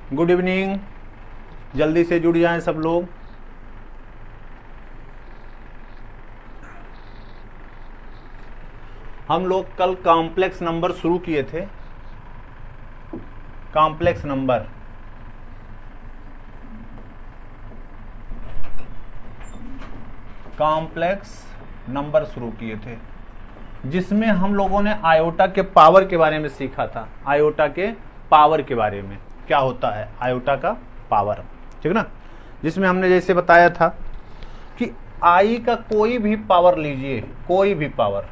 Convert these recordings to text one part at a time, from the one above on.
Good evening, जल्दी से जुड़ जाएं सब लोग। हम लोग कल कॉम्प्लेक्स नंबर शुरू किए थे। कॉम्प्लेक्स नंबर शुरू किए थे, जिसमें हम लोगों ने आयोटा के पावर के बारे में सीखा था। आयोटा के पावर के बारे में, क्या होता है आयोटा का पावर, ठीक ना। जिसमें हमने जैसे बताया था कि आई का कोई भी पावर लीजिए, कोई भी पावर,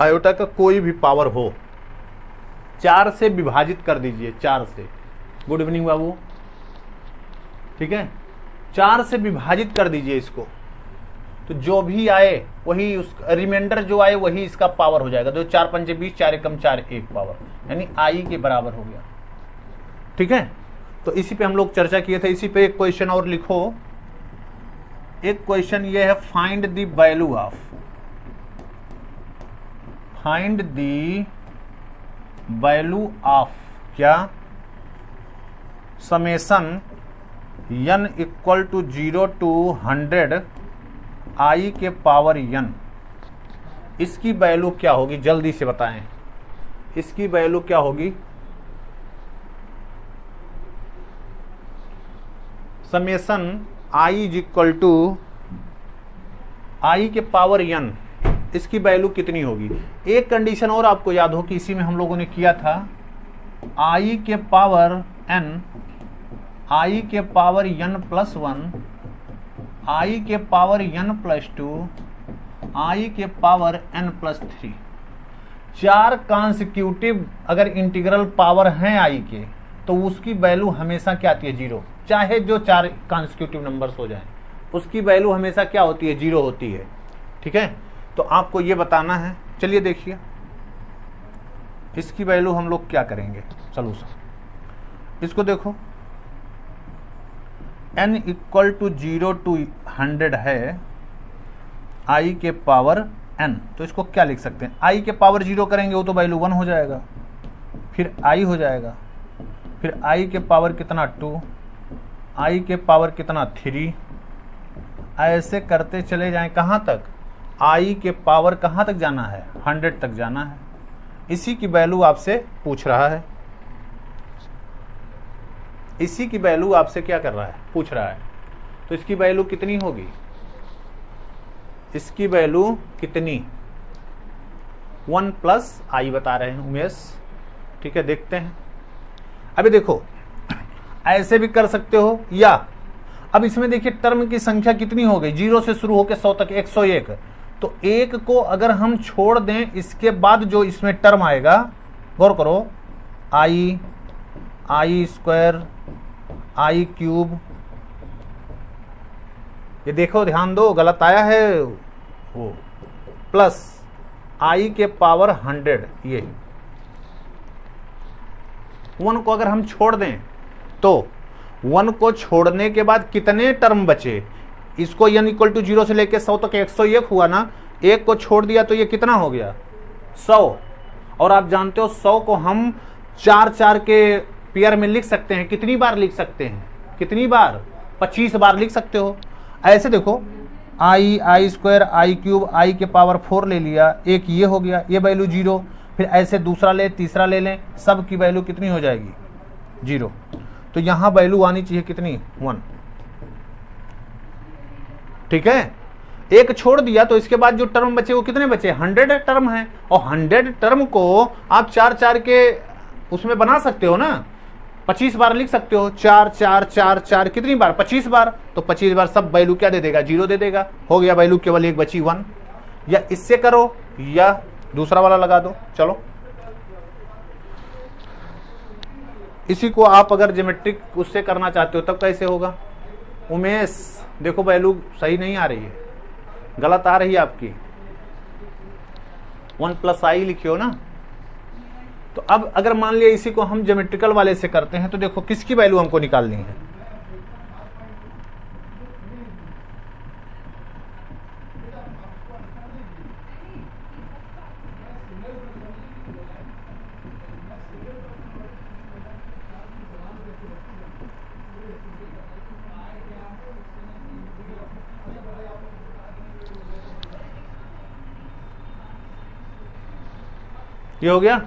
आयोटा का कोई भी पावर हो, 4 से विभाजित कर दीजिए, 4 से। गुड इवनिंग बाबू, ठीक है, 4 से विभाजित कर दीजिए इसको, तो जो भी आए वही उस रिमाइंडर जो आए वही इसका पावर हो जाएगा। तो 4 पंचे 20, 4 एकम 4, 1 पावर, यानी आई के बराबर हो गया, ठीक है। तो इसी पे हम लोग चर्चा किए थे। इसी पे एक क्वेश्चन और लिखो। एक क्वेश्चन ये है, find the value of, find the value of क्या, summation n equal to 0 to 100 I के पावर n, इसकी वैल्यू क्या होगी, जल्दी से बताएं। इसकी वैल्यू क्या होगी, summation I is equal to I के पावर n, इसकी वैल्यू कितनी होगी। एक कंडीशन और आपको याद हो कि इसी में हम लोगों ने किया था, आई के पावर n, आई के पावर n प्लस 1, आई के पावर n प्लस 2, आई के पावर n प्लस 3। 4 कॉन्सिक्यूटिव अगर इंटीग्रल पावर हैं आई के, तो उसकी वैल्यू हमेशा क्या आती है, 0। चाहे जो 4 कॉन्सिक्यूटिव नंबर्स हो जाएं, उसकी वैल्यू हमेशा क्या होती है, 0 होती है, ठीक है। तो आपको ये बताना है। चलिए देखिए, इसकी वैल्यू हम लोग क्या करेंगे, सॉल्यूशन। इसको देखो, n इक्वल टू 0 to 100 है i के पावर n, तो इसको क्या लिख सकते हैं, i के पावर 0 करेंगे वो तो वैल्यू 1 हो जाएगा, फिर i हो जाएगा, फिर i के पावर कितना 2, i के पावर कितना 3, ऐसे करते चले जाएं कहाँ तक, i के पावर कहाँ तक जाना है, 100 तक जाना है। इसी की वैल्यू आपसे पूछ रहा है, इसी की वैल्यू आपसे क्या कर रहा है, पूछ रहा है। तो इसकी वैल्यू कितनी होगी, इसकी वैल्यू कितनी, 1 प्लस आई बता रहे हैं उमेश, ठीक है। देखते हैं, अभी देखो ऐसे भी कर सकते हो, या अब इसमें देखिए टर्म की संख्या कितनी हो गई, 0 से शुरू होकर 100 तक 101। तो 1 को अगर हम छोड़ दें, इसके बाद जो इसमें टर्म आएगा, गौर करो, आई स्क्वायर, आई क्यूब, ये देखो ध्यान दो, गलत आया है वो, प्लस आई के पावर 100। ये 1 को अगर हम छोड़ दें, तो 1 को छोड़ने के बाद कितने टर्म बचे, इसको n इक्वल टू 0 से लेके 100 तक 101 हुआ ना, 1 को छोड़ दिया तो ये कितना हो गया, 100। और आप जानते हो 100 को हम 4 के पेयर में लिख सकते हैं। कितनी बार लिख सकते हैं, कितनी बार, 25 बार लिख सकते हो। ऐसे देखो, आई स्क्वायर, आई क्यूब, आई के पावर 4 ले लिया, एक ये हो गया, ये वैल्यू 0, फिर ऐसे दूसरा ले, तीसरा ले लें, सब की वैल्यू कितनी हो जाएगी, 0। तो यहां वैल्यू आनी चाहिए कितनी, 1, ठीक है। एक छोड़ दिया तो इसके बाद जो टर्म बचे वो कितने बचे, 100 टर्म है, और 100 टर्म को आप 4 के उसमें बना सकते हो ना, 25 बार लिख सकते हो, 4 कितनी बार, 25 बार। तो 25 बार सब वैल्यू क्या दे देगा, 0 दे देगा, हो गया, वैल्यू केवल एक बची, 1। या इससे करो या दूसरा वाला लगा दो। चलो, इसी को आप अगर ज्योमेट्रिक उससे करना चाहते हो तब कैसे होगा। उमेश देखो वैल्यू सही नहीं आ रही है, गलत आ रही है आपकी, 1 प्लस आई लिखे हो ना। तो अब अगर मान लिया इसी को हम ज्योमेट्रिकल वाले से करते हैं, तो देखो किसकी वैल्यू हमको निकालनी है, ये हो गया,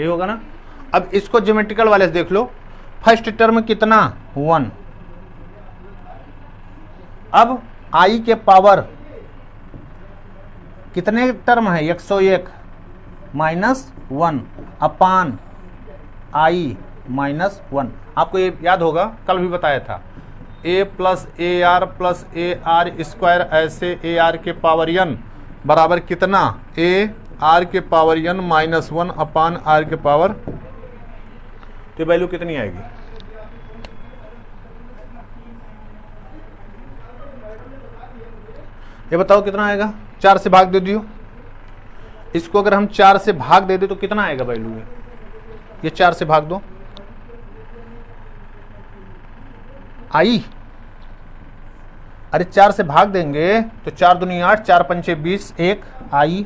ये होगा ना। अब इसको ज्योमेट्रिकल वाले से देख लो, फर्स्ट टर्म कितना 1, अब आई के पावर कितने टर्म है 101 माइनस 1 अपान आई माइनस 1। आपको ये याद होगा, कल भी बताया था, a plus a r square ऐसे ए आर के पावर n बराबर कितना ए आर के power n minus 1 upon r के पावर, तो वैल्यू कितनी आएगी? ये बताओ कितना आएगा? 4 से भाग दे दियो। इसको अगर हम 4 से भाग दे दे तो कितना आएगा वैल्यू? ये 4 से भाग दो, आई, अरे 4 से भाग देंगे तो 4 दूनी 8, 4 पंचे 20, 1 आई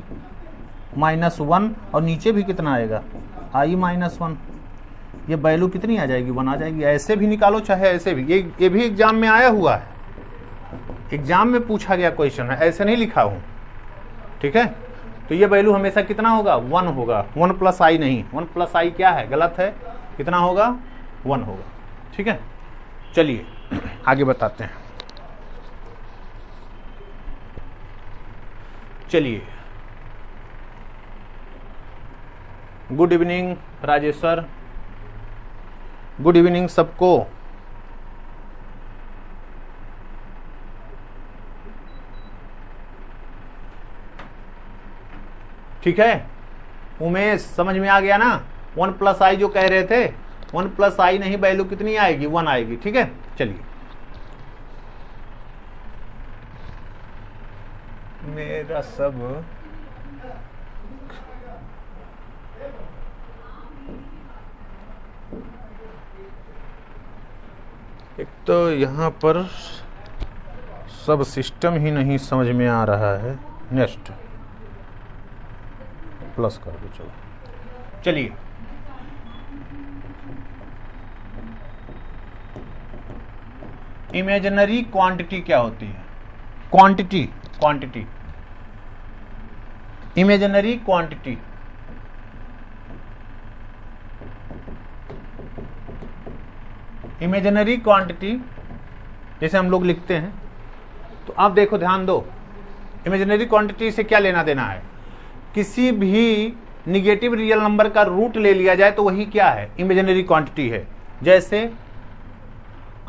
माइनस 1, और नीचे भी कितना आएगा आई माइनस 1। ये वैल्यू कितनी आ जाएगी? 1 आ जाएगी। ऐसे भी निकालो चाहे ऐसे भी, ये भी एग्जाम में आया हुआ है, एग्जाम में पूछा गया क्वेश्चन है, ऐसे नहीं लिखा हूं, ठीक है। तो ये वैल्यू हमेशा कितना होगा? 1 होगा, 1 प्लस आई नहीं, 1 प्लस आई क्या है? गलत है, कितना होगा? 1 होगा, ठीक है। चलिए आगे बताते हैं। चलिए, good evening Rajesh sir, good evening सबको। ठीक है, उमेश समझ में आ गया ना? 1 प्लस आई जो कह रहे थे, 1 प्लस आई नहीं, वैल्यू कितनी आएगी? 1 आएगी, ठीक है। चलिए, मेरा सब एक तो यहाँ पर सब सिस्टम ही नहीं समझ में आ रहा है। नेक्स्ट प्लस कर दो, चलो। चलिए, इमेजिनरी क्वांटिटी क्या होती है? Quantity imaginary quantity, imaginary quantity जैसे हम लोग लिखते हैं, तो आप देखो, ध्यान दो, इमेजिनरी क्वांटिटी से क्या लेना देना है? किसी भी निगेटिव रियल नंबर का रूट ले लिया जाए तो वही क्या है? इमेजिनरी क्वांटिटी है। जैसे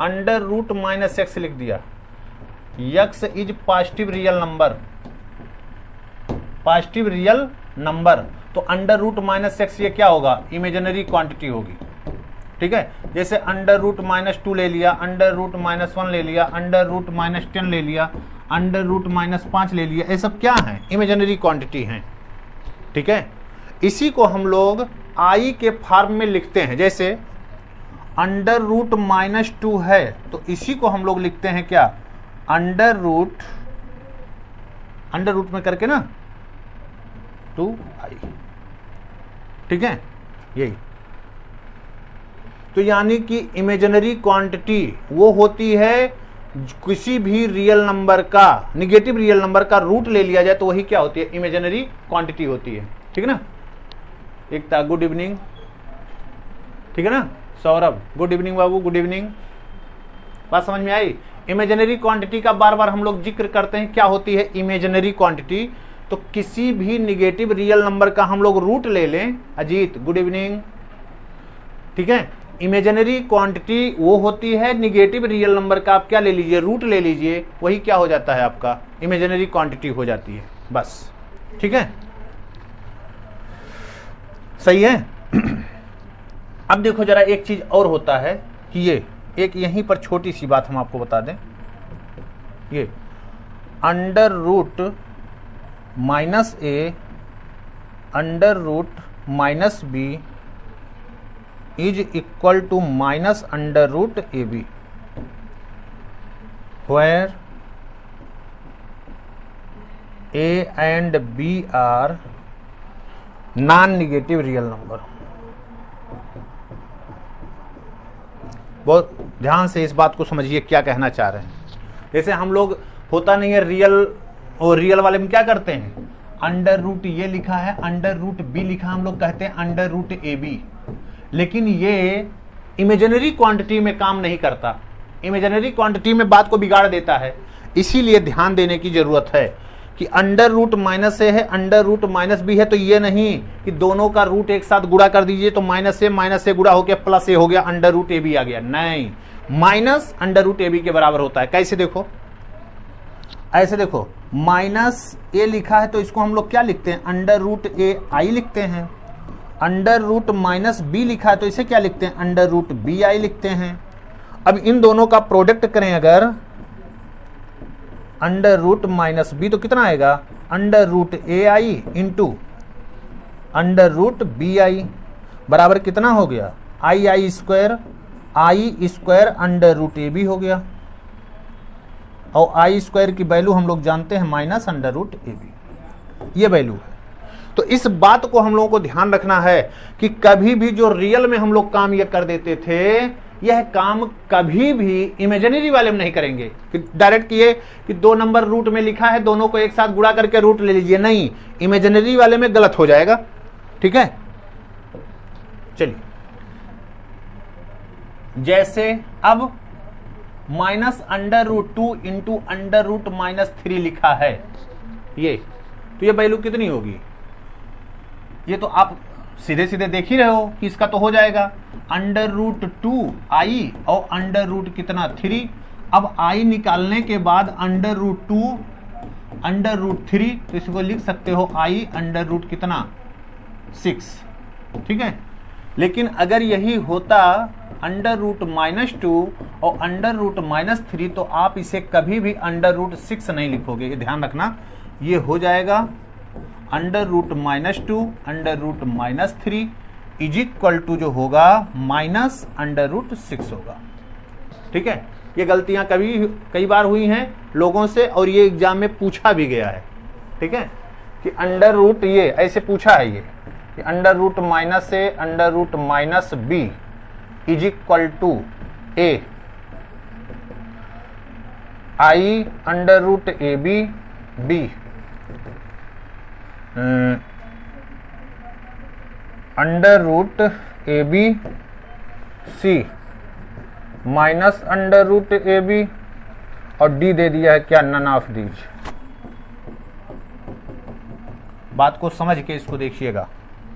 अंडर रूट माइनस एक्स लिख दिया, x is positive real number, तो अंडर रूट माइनस एक्स ये क्या होगा? इमेजिनरी क्वांटिटी होगी, ठीक है। जैसे अंडर रूट माइनस 2 ले लिया, अंडर रूट माइनस 1 ले लिया, अंडर रूट माइनस 10 ले लिया, अंडर रूट माइनस 5 ले लिया, ये सब क्या है? इमेजिनरी क्वांटिटी हैं, ठीक है। इसी को हम लोग आई के फॉर्म में लिखते हैं। जैसे अंडर रूट माइनस 2 है, तो इसी को हम लोग लिखते हैं क्या? अंडर रूट में करके ना 2i, ठीक है, यही। तो यानी कि इमेजिनरी क्वांटिटी वो होती है किसी भी रियल नंबर का, निगेटिव रियल नंबर का रूट ले लिया जाए तो वही क्या होती है? इमेजिनरी क्वांटिटी होती है, ठीक है ना। एक था गुड इवनिंग, ठीक है ना। सौरभ गुड इवनिंग, बाबू गुड इवनिंग। बात समझ में आई? इमेजिनरी क्वांटिटी का बार बार हम लोग जिक्र करते हैं, क्या होती है इमेजिनरी क्वांटिटी? तो किसी भी निगेटिव रियल नंबर का हम लोग रूट ले लें। अजीत गुड इवनिंग, ठीक है। इमेजिनरी क्वांटिटी वो होती है निगेटिव रियल नंबर का, आप क्या ले लीजिए? रूट ले लीजिए, वही क्या हो जाता है? आपका इमेजिनरी क्वांटिटी हो जाती है, बस, ठीक है, सही है। अब देखो जरा, एक चीज और होता है कि ये एक यहीं पर छोटी सी बात हम आपको बता दें, ये under root minus a under root minus b is equal to minus under root A b, where a and b are non-negative real number। बहुत ध्यान से इस बात को समझिए क्या कहना चाह रहे हैं। जैसे हम लोग, होता नहीं है रियल, और रियल वाले में क्या करते हैं? अंडर रूट ये लिखा है, अंडर रूट बी लिखा, हम लोग कहते हैं अंडर रूट ए बी। लेकिन ये इमेजिनरी क्वांटिटी में काम नहीं करता, इमेजिनरी क्वांटिटी में बात को बिगाड़ देता है। इसीलिए ध्यान देने की जरूरत है कि अंडर रूट माइनस ए है, अंडर रूट माइनस बी है, तो ये नहीं कि दोनों का रूट एक साथ गुणा कर दीजिए तो माइनस से गुणा हो गया प्लस ए हो गया, अंडर रूट ए बी आ गया। नहीं, माइनस अंडर रूट ए बी के बराबर होता है। कैसे देखो, ऐसे देखो, माइनस ए लिखा है तो इसको हम लोग क्या लिखते हैं, अंडर रूट ए आई लिखते हैं। अंडर रूट माइनस बी लिखा है तो इसे क्या लिखते हैं, अंडर रूट बी आई लिखते हैं। अब इन दोनों का प्रोडक्ट करें अगर, अंडर रूट माइनस बी तो कितना आएगा, under root A I into under root B I बराबर कितना हो गया, I square under root A B हो गया। और आई स्क्वायर की वैल्यू हम लोग जानते हैं माइनस अंडर रूट ए बी, ये वैल्यू है। तो इस बात को हम लोगों को ध्यान रखना है कि कभी भी जो रियल में हम लोग काम ये कर देते थे, यह काम कभी भी इमेजिनरी वाले में नहीं करेंगे कि डायरेक्ट किए कि 2 नंबर रूट में लिखा है, दोनों को एक साथ गुणा करके रूट ले लीजिए। नहीं, इमेजिनरी वाले में गलत हो जाएगा। ठीक है, चलिए, जैसे अब minus under root 2 into under root minus 3 लिखा है, ये तो ये वैल्यू कितनी होगी, ये तो आप सीधे सीधे देख ही रहे हो कि इसका तो हो जाएगा अंडर रूट 2 आई और अंडर रूट कितना 3। अब आई निकालने के बाद अंडर रूट 2 अंडर रूट 3, तो इसको लिख सकते हो आई अंडर रूट कितना 6। ठीक है, लेकिन अगर यही होता अंडर रूट माइनस 2 और अंडर रूट माइनस 3 तो आप इसे कभी भी अंडर रूट 6 नहीं लिखोगे, ये ध्यान रखना। ये हो जाएगा under root minus 2 under root minus 3 is equal to जो होगा माइनस अंडर रूट 6 होगा। ठीक है, ये गलतियां कई बार हुई हैं लोगों से और ये एग्जाम में पूछा भी गया है। ठीक है, कि अंडर रूट ये ऐसे पूछा है, ये कि under root minus a under root minus b is equal to a i under root A b b under root A b c minus under root A b और डी दे दिया है क्या, नन ऑफ दीज। बात को समझ के इसको देखिएगा।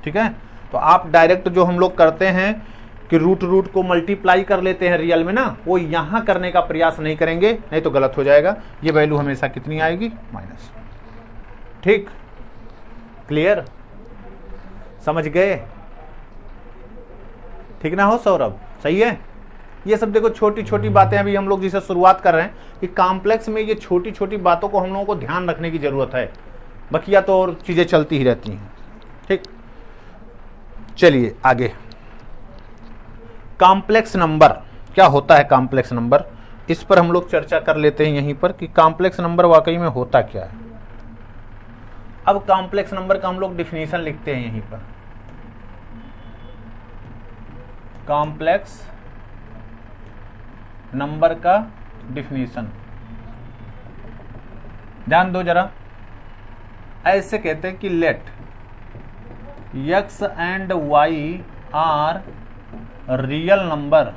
ठीक है, तो आप डायरेक्ट जो हम लोग करते हैं कि रूट को मल्टीप्लाई कर लेते हैं रियल में ना, वो यहां करने का प्रयास नहीं करेंगे, नहीं तो गलत हो जाएगा। ये वैल्यू हमेशा कितनी आएगी, माइनस। ठीक, क्लियर, समझ गए? ठीक ना हो सौरभ, सही है? ये सब देखो छोटी छोटी बातें अभी हम लोग जिसे शुरुआत कर रहे हैं कि कॉम्प्लेक्स में ये छोटी छोटी बातों को हम लोगों को ध्यान रखने की जरूरत है, बकिया तो और चीजें चलती ही रहती हैं। ठीक, चलिए आगे। कॉम्प्लेक्स नंबर क्या होता है, कॉम्प्लेक्स नंबर, इस पर हम लोग चर्चा कर लेते हैं यहीं पर कि कॉम्प्लेक्स नंबर वाकई में होता क्या है। अब कॉम्प्लेक्स नंबर का हम लोग डिफिनीशन लिखते हैं यहीं पर। कॉम्प्लेक्स नंबर का डिफिनीशन ध्यान दो जरा, ऐसे कहते हैं कि let x and y are real number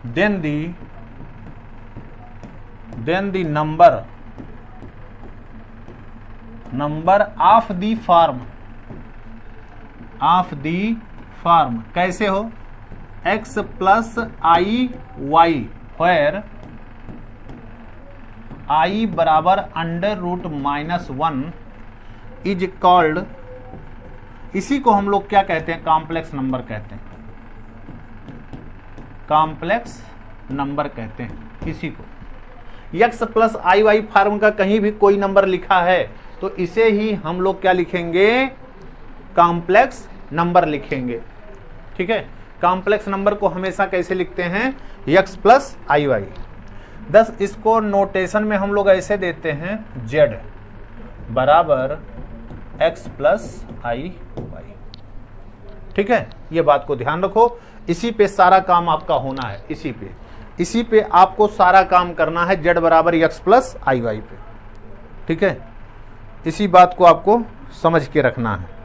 then the number of the form कैसे हो, x plus i y where i बराबर under root minus 1 is called, इसी को हम लोग क्या कहते हैं, कॉम्प्लेक्स नंबर कहते हैं। कॉम्प्लेक्स नंबर कहते हैं इसी को। x plus i Y form का कहीं भी कोई नंबर लिखा है तो इसे ही हम लोग क्या लिखेंगे, कॉम्प्लेक्स नंबर लिखेंगे। ठीक है, कॉम्प्लेक्स नंबर को हमेशा कैसे लिखते हैं, x प्लस आई वाई। दस इसको नोटेशन में हम लोग ऐसे देते हैं, z बराबर x प्लस आई वाई। ठीक है, ये बात को ध्यान रखो, इसी पे सारा काम आपका होना है, इसी पे आपको सारा काम करना है, z बराबर x प्लस आई वाई पे। ठीक है, इसी बात को आपको समझ के रखना है।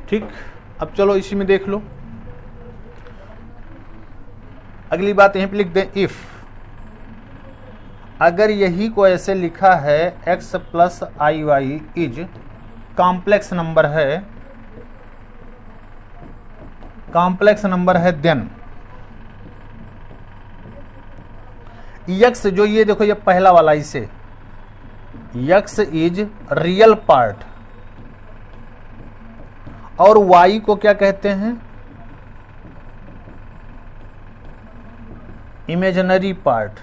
ठीक, अब चलो इसी में देख लो। अगली बात यहीं पे लिख दें, इफ अगर यही को ऐसे लिखा है x plus i y is complex number है, कॉम्प्लेक्स नंबर है, देन x जो ये देखो ये पहला वाला, इसे x इज रियल पार्ट और y को क्या कहते हैं, इमेजिनरी पार्ट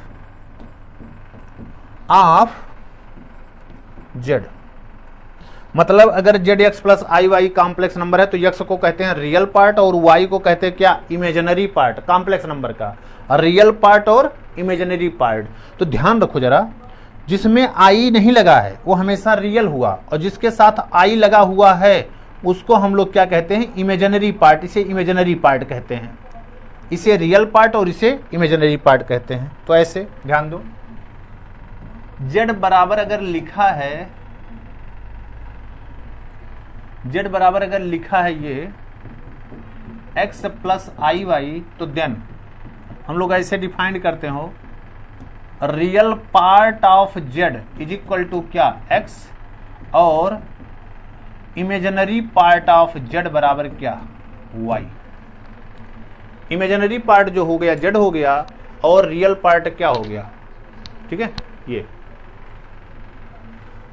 ऑफ z। मतलब अगर Z x plus i Y complex number है तो x को कहते हैं रियल पार्ट और y को कहते हैं क्या, इमेजिनरी पार्ट कॉम्प्लेक्स नंबर का, रियल पार्ट और इमेजिनरी पार्ट। तो ध्यान रखो जरा, जिसमें i नहीं लगा है वो हमेशा रियल हुआ और जिसके साथ i लगा हुआ है उसको हम लोग क्या कहते हैं, इमेजिनरी पार्ट। इसे इमेजिनरी पार्ट कहते हैं, इसे रियल पार्ट और इसे इमेजिनरी पार्ट कहते हैं। तो ऐसे ध्यान दो, z बराबर अगर लिखा है, z बराबर अगर लिखा है ये x प्लस आई वाई, तो देन हम लोग ऐसे डिफाइन करते हो, real part of z is equal to क्या, x, और इमेजिनरी पार्ट ऑफ z बराबर क्या, y। इमेजिनरी पार्ट जो हो गया z हो गया और रियल पार्ट क्या हो गया, ठीक है, ये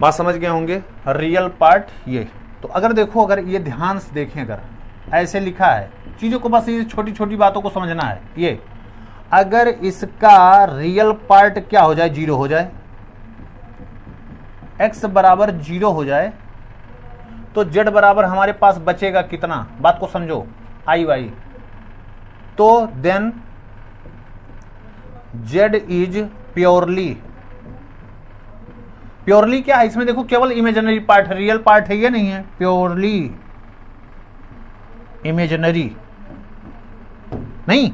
बात समझ गए होंगे, रियल पार्ट ये। तो अगर देखो, अगर ये ध्यान से देखें, अगर ऐसे लिखा है, चीजों को बस ये छोटी छोटी बातों को समझना है, ये अगर इसका रियल पार्ट क्या हो जाए, 0 हो जाए, x बराबर 0 हो जाए, तो z बराबर हमारे पास बचेगा कितना, बात को समझो, आई वाई। तो then z is purely, purely क्या है इसमें देखो, केवल इमेजिनरी पार्ट है, रियल पार्ट है ये नहीं है, प्योरली इमेजिनरी नहीं।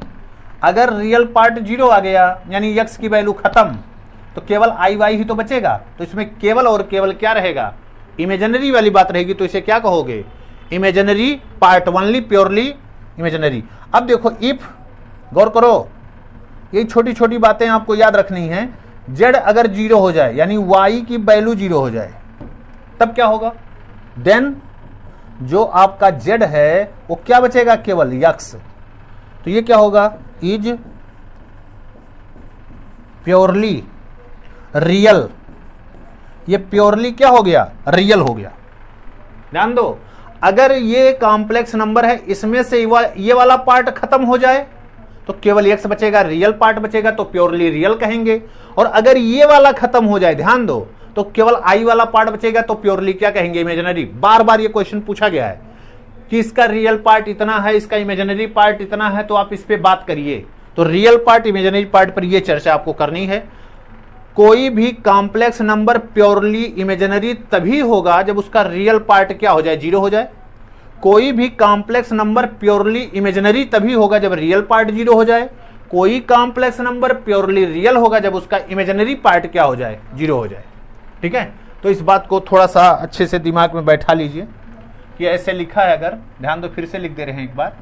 अगर रियल पार्ट 0 आ गया यानी x की वैल्यू खत्म, तो केवल आई वाई ही तो बचेगा, तो इसमें केवल और केवल क्या रहेगा, इमेजिनरी वाली बात रहेगी। तो इसे क्या कहोगे, imaginary part, only purely imaginary. अब देखो, इफ गौर करो, ये छोटी छोटी बातें आपको याद रखनी है, z अगर 0 हो जाए यानी y की वैल्यू 0 हो जाए, तब क्या होगा, देन जो आपका z है वो क्या बचेगा, केवल x। तो ये क्या होगा, इज प्योरली रियल, ये प्योरली क्या हो गया, रियल हो गया। ध्यान दो, अगर ये कॉम्प्लेक्स नंबर है, इसमें से ये वाला पार्ट खत्म हो जाए तो केवल x बचेगा, रियल पार्ट बचेगा, तो प्योरली रियल कहेंगे। और अगर ये वाला खत्म हो जाए, ध्यान दो, तो केवल i वाला पार्ट बचेगा, तो प्योरली क्या कहेंगे, इमेजिनरी। बार बार ये क्वेश्चन पूछा गया है कि इसका रियल पार्ट इतना है, इसका इमेजिनरी पार्ट इतना है, तो आप इस पे बात करिए। तो रियल पार्ट इमेजिनरी पार्ट पर ये चर्चा आपको करनी है। कोई भी कॉम्प्लेक्स नंबर प्योरली इमेजिनरी तभी होगा जब उसका रियल पार्ट क्या हो जाए, 0 हो जाए। कोई भी कॉम्प्लेक्स नंबर प्योरली इमेजिनरी तभी होगा जब रियल पार्ट 0 हो जाए। कोई कॉम्प्लेक्स नंबर प्योरली रियल होगा जब उसका इमेजिनरी पार्ट क्या हो जाए, 0 हो जाए। ठीक है, तो इस बात को थोड़ा सा अच्छे से दिमाग में बैठा लीजिए कि ऐसे लिखा है, अगर ध्यान दो, फिर से लिख दे रहे हैं एक बार,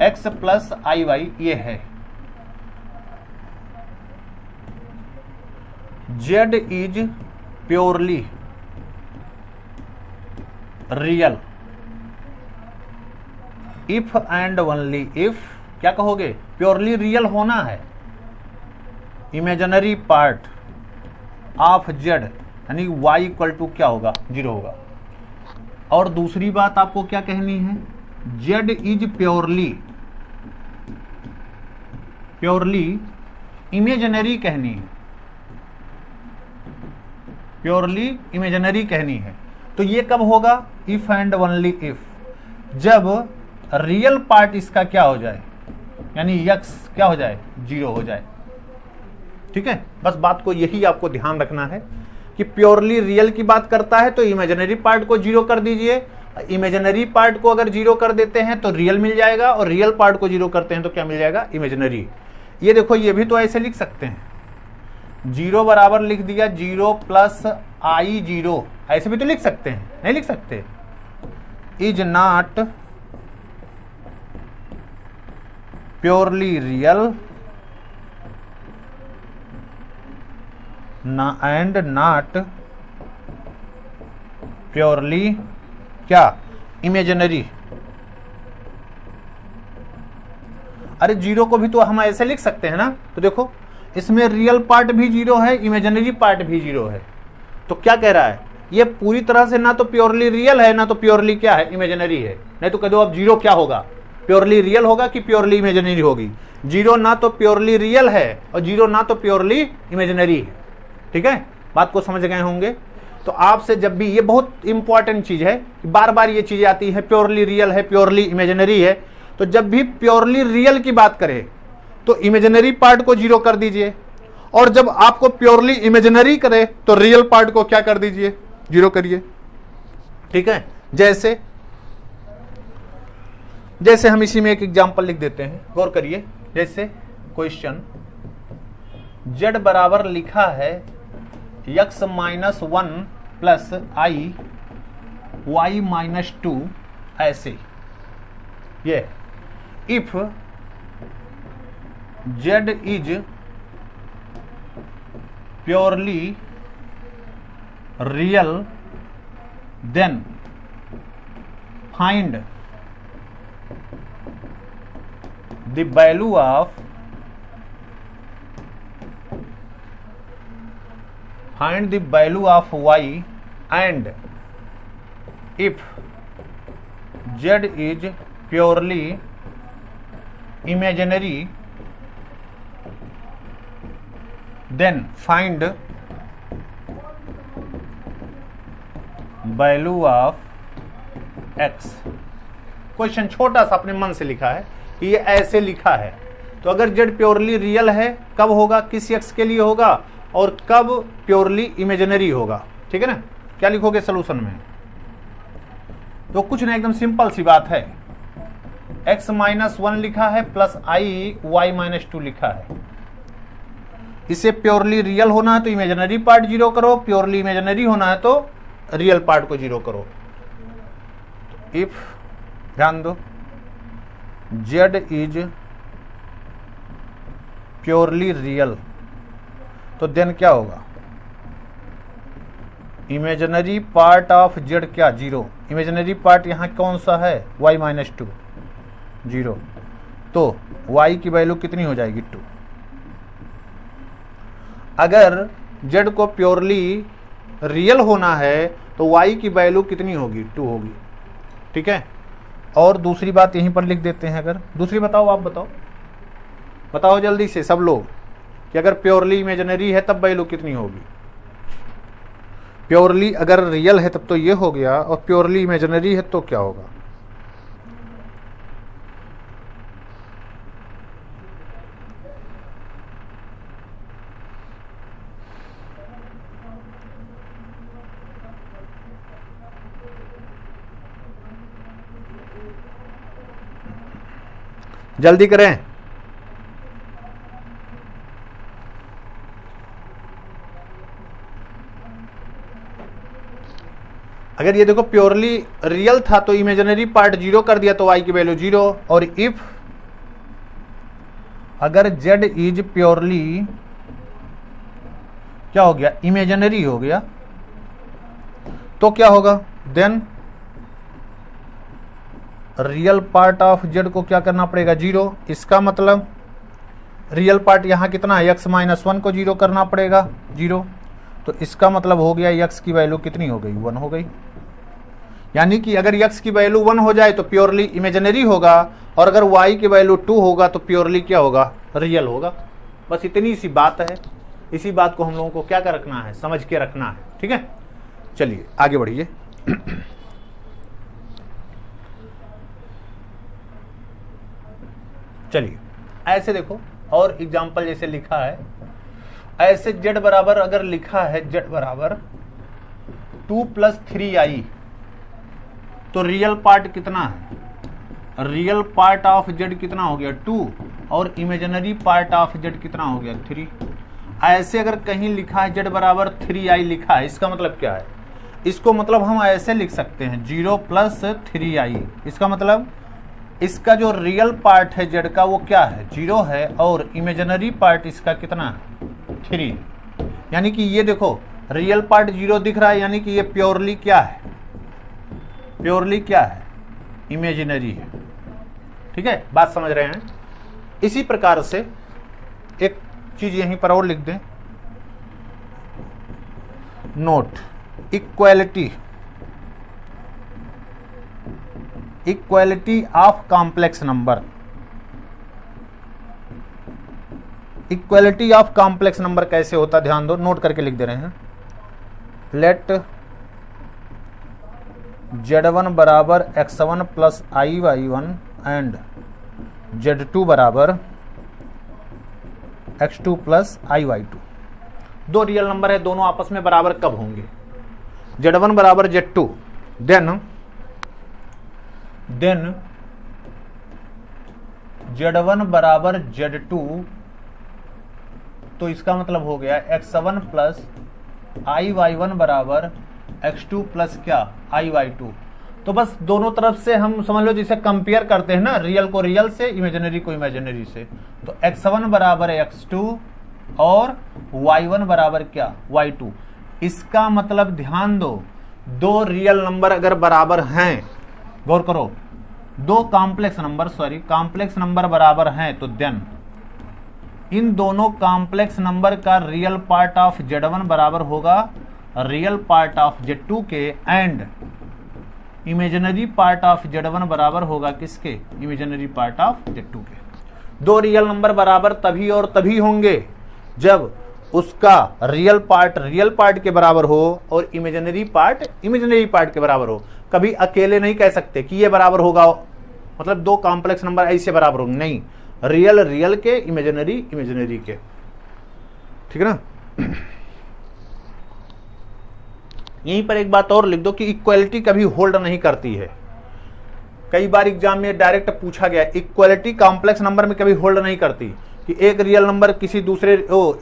x प्लस आई वाई ये है, z is purely real if and only if, क्या कहोगे, प्योरली रियल होना है, इमेजिनरी पार्ट ऑफ z यानी y इक्वल टू क्या होगा, 0 होगा। और दूसरी बात आपको क्या कहनी है, z इज प्योरली इमेजिनरी कहनी है, प्योरली इमेजिनरी कहनी है। तो ये कब होगा, इफ एंड ओनली इफ, जब रियल पार्ट इसका क्या हो जाए, यानी x क्या हो जाए, 0 हो जाए। ठीक है, बस बात को यही आपको ध्यान रखना है कि प्योरली रियल की बात करता है तो इमेजिनरी पार्ट को 0 कर दीजिए, इमेजिनरी पार्ट को अगर जीरो कर देते हैं तो रियल मिल जाएगा, और रियल पार्ट को जीरो करते हैं तो क्या मिल जाएगा, इमेजिनरी। ये देखो ये भी तो ऐसे लिख सकते हैं, जीरो बराबर लिख दिया जीरो प्लस आई जीरो, ऐसे भी तो लिख सकते हैं, नहीं लिख सकते, is not purely real and not purely क्या, इमेजिनरी। अरे जीरो को भी तो हम ऐसे लिख सकते हैं ना, तो देखो इसमें रियल पार्ट भी जीरो है, इमेजिनरी पार्ट भी जीरो है, तो क्या कह रहा है, ये पूरी तरह से ना तो प्योरली रियल है ना तो प्योरली क्या है, इमेजिनरी है। नहीं तो कह दो अब जीरो क्या होगा, प्योरली रियल होगा कि प्योरली इमेजिनरी होगी। जीरो ना तो प्योरली रियल है और जीरो ना तो प्योरली इमेजिनरी है। ठीक है, बात को समझ गए होंगे। तो आपसे जब भी, ये बहुत इंपॉर्टेंट चीज है, बार बार ये चीज आती है, प्योरली रियल है, प्योरली इमेजिनरी है, तो जब भी प्योरली रियल की बात करें तो इमेजिनरी पार्ट को जीरो कर दीजिए, और जब आपको प्योरली इमेजिनरी करे तो रियल पार्ट को क्या कर दीजिए, जीरो करिए। ठीक है, जैसे हम इसी में एक एग्जांपल लिख देते हैं, गौर करिए। जैसे क्वेश्चन z बराबर लिखा है x minus 1 plus i y minus 2, ऐसे ये if z is purely real then find the value of find the value of y and if z is purely imaginary then find value of x। Question छोटा सा अपने मन से लिखा है कि ये ऐसे लिखा है, तो अगर z प्योरली रियल है कब होगा, किस x के लिए होगा, और कब प्योरली इमेजिनरी होगा। ठीक है ना, क्या लिखोगे सोल्यूशन में, तो कुछ ना, एकदम सिंपल सी बात है, x माइनस 1 लिखा है प्लस आई y माइनस 2 लिखा है। इसे प्योरली रियल होना है तो इमेजिनरी पार्ट जीरो करो, प्योरली इमेजिनरी होना है तो रियल पार्ट को जीरो करो। इफ, ध्यान दो, z इज प्योरली रियल तो देन क्या होगा, इमेजिनरी पार्ट ऑफ z क्या, जीरो। इमेजिनरी पार्ट यहां कौन सा है, y माइनस 2, जीरो, तो y की वैल्यू कितनी हो जाएगी, 2। अगर z को प्योरली रियल होना है तो y की वैल्यू कितनी होगी, 2 होगी। ठीक है, और दूसरी बात यहीं पर लिख देते हैं। अगर दूसरी बताओ, आप बताओ जल्दी से सब लोग, कि अगर प्योरली इमेजिनरी है तब वैल्यू कितनी होगी। प्योरली अगर रियल है तब तो ये हो गया, और प्योरली इमेजिनरी है तो क्या होगा, जल्दी करें। अगर ये देखो प्योरली रियल था तो इमेजिनरी पार्ट जीरो कर दिया तो y की वैल्यू जीरो, और इफ अगर z इज प्योरली क्या हो गया, इमेजिनरी हो गया, तो क्या होगा, then real part of z को क्या करना पड़ेगा, जीरो। इसका मतलब रियल पार्ट यहां कितना है, x माइनस 1 को जीरो करना पड़ेगा, जीरो। तो इसका मतलब हो गया x की वैल्यू कितनी हो गई, 1 हो गई। यानी कि अगर x की वैल्यू 1 हो जाए तो प्योरली इमेजिनरी होगा, और अगर y की वैल्यू 2 होगा तो प्योरली क्या होगा, रियल होगा। बस इतनी सी बात है, इसी बात को हम लोगों को क्या कर रखना है, समझ के रखना है। ठीक है, चलिए आगे बढ़िए। चलिए ऐसे देखो, और एग्जाम्पल जैसे लिखा है, ऐसे z बराबर अगर लिखा है z बराबर 2 प्लस 3i, तो रियल पार्ट कितना है, रियल पार्ट ऑफ जेड कितना हो गया 2 और इमेजिनरी पार्ट ऑफ जेड कितना हो गया 3। ऐसे अगर कहीं लिखा है जेड बराबर 3i लिखा है, इसका मतलब क्या है, इसको मतलब हम ऐसे लिख सकते हैं 0 + 3i। इसका मतलब इसका जो रियल पार्ट है जेड का वो क्या है 0 है और इमेजिनरी पार्ट इसका कितना है 3। यानी कि ये देखो रियल पार्ट 0 दिख रहा है, यानी कि ये प्योरली क्या है, प्योरली क्या है, इमेजिनरी है। ठीक है, बात समझ रहे हैं। इसी प्रकार से एक चीज यहीं पर और लिख दें, note equality of complex number. Equality of complex number कैसे होता, ध्यान दो, नोट करके लिख दे रहे हैं। लेट z1 बराबर x1 + i(y1) एंड z2 बराबर x2 + i(y2)। दो रियल नंबर है, दोनों आपस में बराबर कब होंगे, z1 बराबर z2, देन z1 बराबर z2, तो इसका मतलब हो गया x1 + i(y1) बराबर x2 + क्या i(y2)। तो बस दोनों तरफ से हम समझ लो जिसे कंपेयर करते हैं ना, रियल को रियल से, इमेजिनरी को इमेजिनरी से। तो x1 बराबर x2 और y1 बराबर क्या y2। इसका मतलब ध्यान दो, दो रियल नंबर अगर बराबर हैं, गौर करो, दो कॉम्प्लेक्स नंबर बराबर हैं, तो देन इन दोनों कॉम्प्लेक्स नंबर का रियल पार्ट ऑफ z1 बराबर होगा रियल पार्ट ऑफ z2 के, and imaginary part of z1 बराबर होगा किसके, इमेजिनरी पार्ट ऑफ z2 के। दो रियल नंबर बराबर तभी और तभी होंगे जब उसका रियल पार्ट के बराबर हो और इमेजिनरी पार्ट के बराबर हो। कभी अकेले नहीं कह सकते कि ये बराबर होगा, मतलब दो कॉम्प्लेक्स नंबर ऐसे बराबर होंगे, नहीं, रियल के, इमेजिनरी के। ठीक है ना। यहीं पर एक बात और लिख दो कि इक्वालिटी कभी होल्ड नहीं करती है। कई बार एग्जाम में डायरेक्ट पूछा गया, इक्वालिटी कॉम्प्लेक्स नंबर में कभी होल्ड नहीं करती कि एक रियल नंबर किसी दूसरे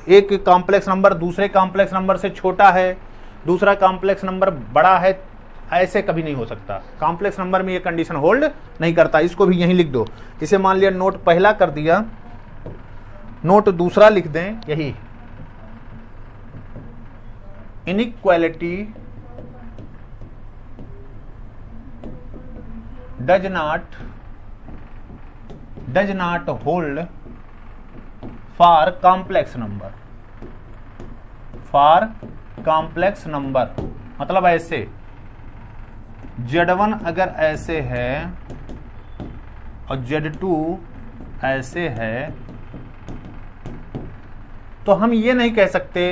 एक कॉम्प्लेक्स नंबर दूसरे कॉम्प्लेक्स नंबर से छोटा है, दूसरा कॉम्प्लेक्स नंबर बड़ा है, ऐसे कभी नहीं हो सकता। कॉम्प्लेक्स नंबर में ये कंडीशन होल्ड नहीं करता। इसको भी यहीं लिख दो। इसे मान लिया नोट पहला कर दिया, नोट दूसरा लिख दें यही, inequality does not hold for complex number. मतलब ऐसे z1 अगर ऐसे है और z2 ऐसे है, तो हम ये नहीं कह सकते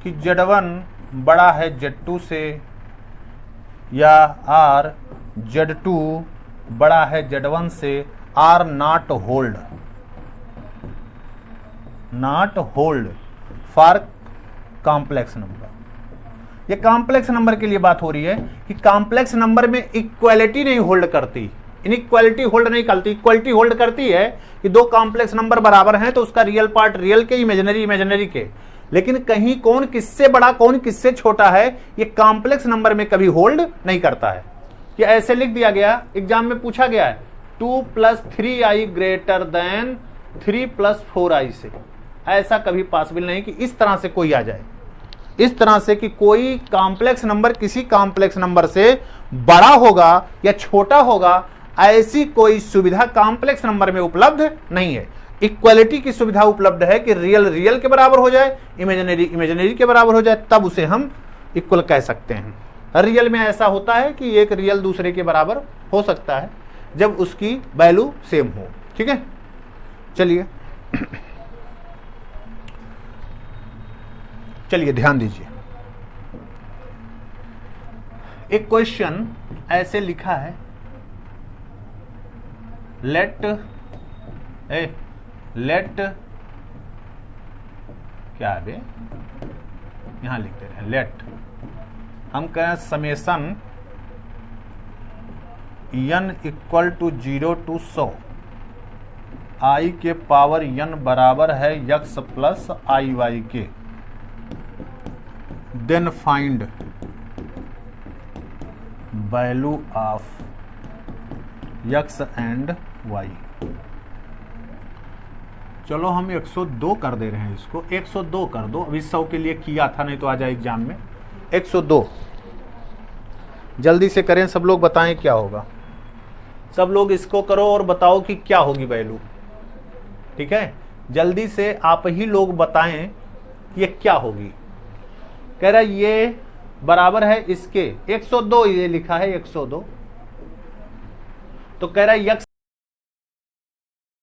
कि z1 बड़ा है z2 से, या आर z2 बड़ा है z1 से, are not hold for complex number. ये कॉम्प्लेक्स नंबर के लिए बात हो रही है कि कॉम्प्लेक्स नंबर में इक्वालिटी नहीं होल्ड करती, इनइक्वालिटी होल्ड नहीं करती। इक्वालिटी होल्ड करती है कि दो कॉम्प्लेक्स नंबर बराबर हैं तो उसका रियल पार्ट रियल के, इमेजिनरी के। लेकिन कहीं कौन किससे बड़ा कौन किससे छोटा है, ये कॉम्प्लेक्स नंबर में कभी होल्ड नहीं करता है। ये ऐसे लिख दिया गया, एग्जाम में पूछा गया है 2 + 3i ग्रेटर देन 3 + 4i से। ऐसा कभी पॉसिबल नहीं कि इस तरह से कोई आ जाए, इस तरह से कि कोई कॉम्प्लेक्स नंबर किसी कॉम्प्लेक्स नंबर से बड़ा होगा या छोटा होगा, ऐसी कोई सुविधा कॉम्प्लेक्स नंबर में उपलब्ध नहीं है। इक्वालिटी की सुविधा उपलब्ध है कि रियल के बराबर हो जाए, इमेजिनरी के बराबर हो जाए, तब उसे हम इक्वल कह सकते हैं। रियल में ऐसा होता है कि एक रियल दूसरे के बराबर हो सकता है जब उसकी वैल्यू सेम हो। ठीक है, चलिए ध्यान दीजिए। एक क्वेश्चन ऐसे लिखा है, लेट क्या है बे, यहां लिखते रहे, लेट हम कहें summation n equal to 0 to 100 i के पावर n बराबर है x प्लस आई वाई के, then find value of x and y। चलो हम 102 कर दे रहे हैं, इसको 102 कर दो। अभी 100 के लिए किया था, नहीं तो आ जाए एग्जाम में। 102 जल्दी से करें, सब लोग बताएं क्या होगा। सब लोग इसको करो और बताओ कि क्या होगी वैल्यू। ठीक है, जल्दी से आप ही लोग बताएं कि ये क्या होगी। कह रहा है ये बराबर है इसके 102, ये लिखा है 102, तो कह रहा है x